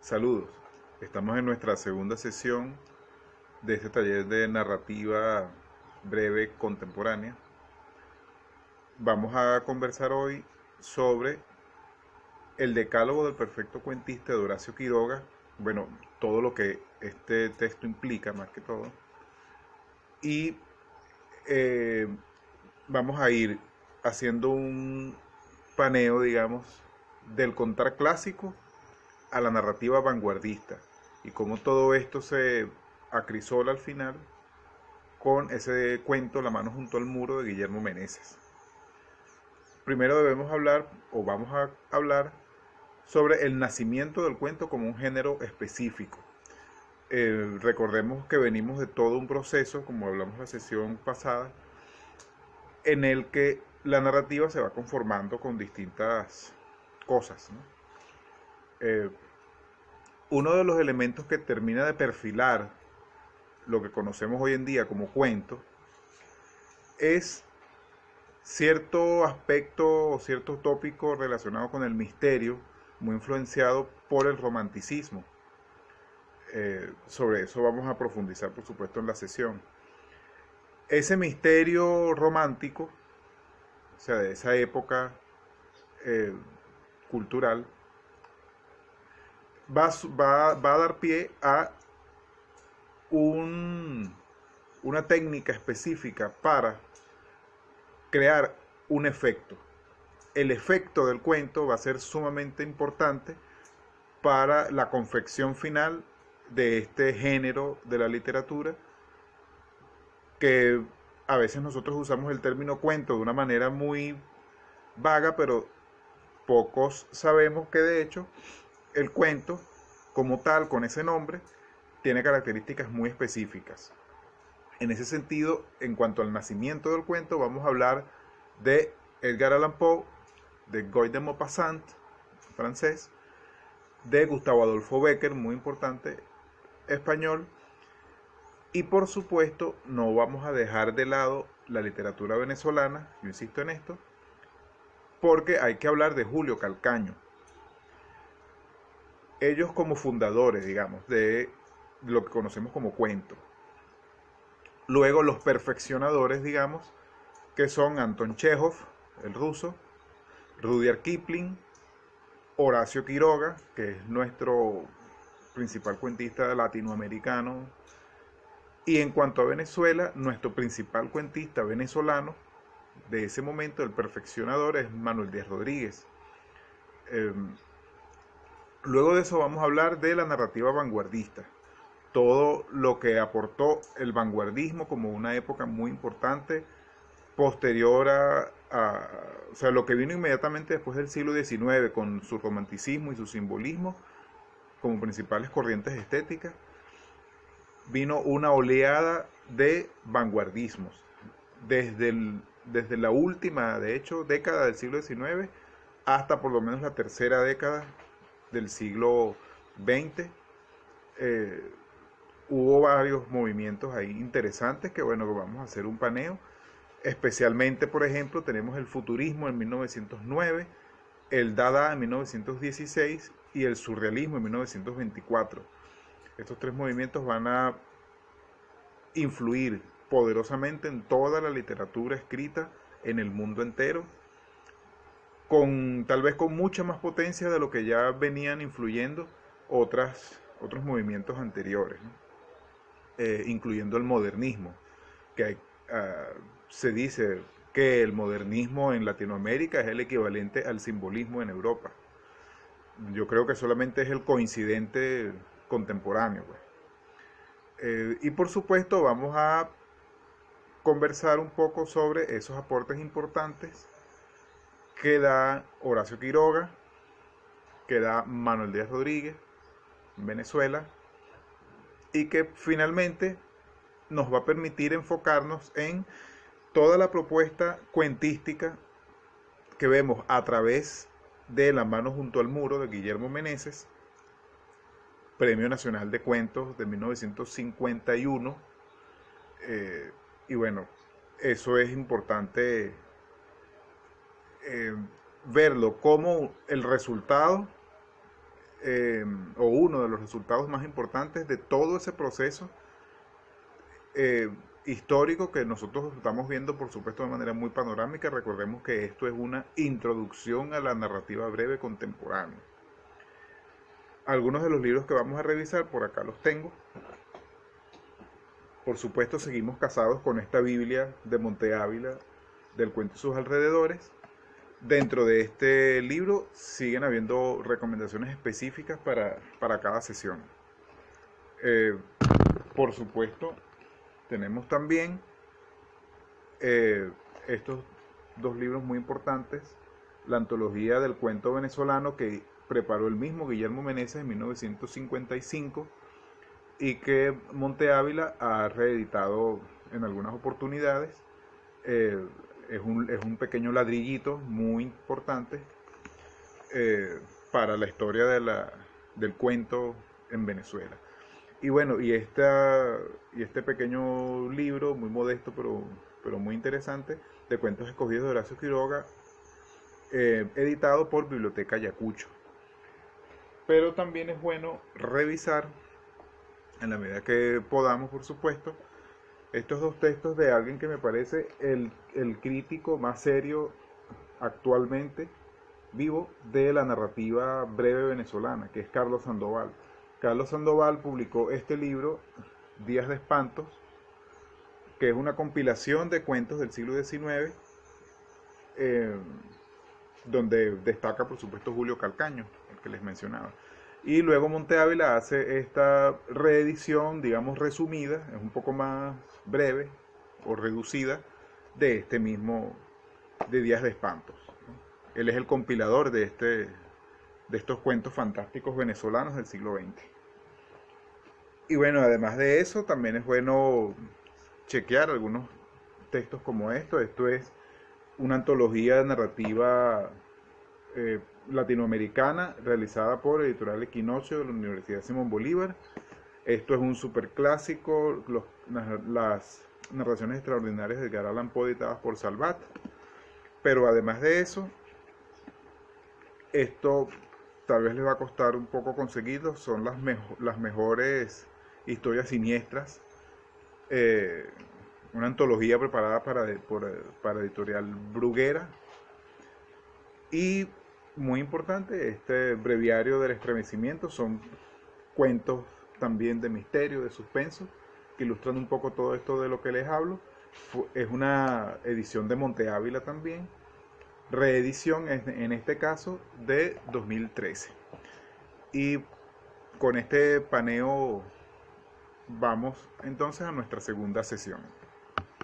Saludos, estamos en nuestra segunda sesión de este taller de narrativa breve contemporánea. Vamos a conversar hoy sobre el decálogo del perfecto cuentista de Horacio Quiroga, bueno, todo lo que este texto implica más que todo, y eh, vamos a ir haciendo un paneo, digamos, del contar clásico a la narrativa vanguardista y cómo todo esto se acrisola al final con ese cuento La mano junto al muro de Guillermo Meneses. Primero debemos hablar, o vamos a hablar, sobre el nacimiento del cuento como un género específico. Recordemos que venimos de todo un proceso, como hablamos la sesión pasada, en el que la narrativa se va conformando con distintas cosas, ¿no? Uno de los elementos que termina de perfilar lo que conocemos hoy en día como cuento es cierto aspecto o cierto tópico relacionado con el misterio, muy influenciado por el romanticismo. Sobre eso vamos a profundizar, por supuesto, en la sesión. Ese misterio romántico, o sea, de esa época eh, cultural, va a dar pie a una técnica específica para crear un efecto. El efecto del cuento va a ser sumamente importante para la confección final de este género de la literatura, que a veces nosotros usamos el término cuento de una manera muy vaga, pero pocos sabemos que de hecho el cuento como tal, con ese nombre, tiene características muy específicas. En ese sentido, en cuanto al nacimiento del cuento, vamos a hablar de Edgar Allan Poe, de Guy de Maupassant, francés, de Gustavo Adolfo Bécquer, muy importante, español, y por supuesto no vamos a dejar de lado la literatura venezolana, yo insisto en esto, porque hay que hablar de Julio Calcaño. Ellos como fundadores, digamos, de lo que conocemos como cuento. Luego los perfeccionadores, digamos, que son Anton Chekhov, el ruso, Rudyard Kipling, Horacio Quiroga, que es nuestro principal cuentista latinoamericano, y en cuanto a Venezuela, nuestro principal cuentista venezolano de ese momento, el perfeccionador, es Manuel Díaz Rodríguez. Luego de eso vamos a hablar de la narrativa vanguardista, todo lo que aportó el vanguardismo como una época muy importante posterior o sea, lo que vino inmediatamente después del siglo XIX con su romanticismo y su simbolismo como principales corrientes estéticas. Vino una oleada de vanguardismos desde la última, de hecho, década del siglo XIX hasta por lo menos la tercera década del siglo XX. Hubo varios movimientos ahí interesantes que, bueno, vamos a hacer un paneo. Especialmente, por ejemplo, tenemos el futurismo en 1909, el Dada en 1916 y el surrealismo en 1924. Estos tres movimientos van a influir poderosamente en toda la literatura escrita en el mundo entero, tal vez con mucha más potencia de lo que ya venían influyendo otros movimientos anteriores, ¿no? Incluyendo el modernismo, que se dice que el modernismo en Latinoamérica es el equivalente al simbolismo en Europa. Yo creo que solamente es el coincidente contemporáneo, pues. Y por supuesto vamos a conversar un poco sobre esos aportes importantes que da Horacio Quiroga, que da Manuel Díaz Rodríguez en Venezuela, y que finalmente nos va a permitir enfocarnos en toda la propuesta cuentística que vemos a través de La mano junto al muro de Guillermo Meneses, Premio Nacional de Cuentos de 1951. Y bueno, eso es importante verlo como el resultado o uno de los resultados más importantes de todo ese proceso eh, histórico que nosotros estamos viendo, por supuesto, de manera muy panorámica. Recordemos que esto es una introducción a la narrativa breve contemporánea. Algunos de los libros que vamos a revisar, por acá los tengo. Por supuesto, seguimos casados con esta Biblia de Monte Ávila, del cuento y sus alrededores. Dentro de este libro siguen habiendo recomendaciones específicas para cada sesión. Por supuesto, tenemos también estos dos libros muy importantes, la antología del cuento venezolano que preparó el mismo Guillermo Meneses en 1955 y que Monte Ávila ha reeditado en algunas oportunidades. Es un pequeño ladrillito muy importante para la historia del cuento en Venezuela. Y bueno, y este pequeño libro, muy modesto pero muy interesante, de cuentos escogidos de Horacio Quiroga, editado por Biblioteca Ayacucho. Pero también es bueno revisar, en la medida que podamos, por supuesto, estos dos textos de alguien que me parece el crítico más serio actualmente vivo de la narrativa breve venezolana, que es Carlos Sandoval. Carlos Sandoval publicó este libro, Días de Espantos, que es una compilación de cuentos del siglo XIX, donde destaca, por supuesto, Julio Calcaño, el que les mencionaba. Y luego Monte Ávila hace esta reedición, digamos, resumida, es un poco más breve o reducida, de este mismo, de Días de Espantos. Él es el compilador de estos cuentos fantásticos venezolanos del siglo XX. Y bueno, además de eso, también es bueno chequear algunos textos como esto. Esto es una antología narrativa latinoamericana realizada por Editorial Equinoccio de la Universidad Simón Bolívar. Esto es un superclásico, las narraciones extraordinarias de Edgar Allan Poe editadas por Salvat. Pero además de eso, esto tal vez les va a costar un poco conseguirlo, son las mejores historias siniestras, una antología preparada para Editorial Bruguera. Y muy importante, este breviario del estremecimiento, son cuentos también de misterio, de suspenso, que ilustran un poco todo esto de lo que les hablo. Es una edición de Monte Ávila también, reedición en este caso de 2013. Y con este paneo vamos entonces a nuestra segunda sesión.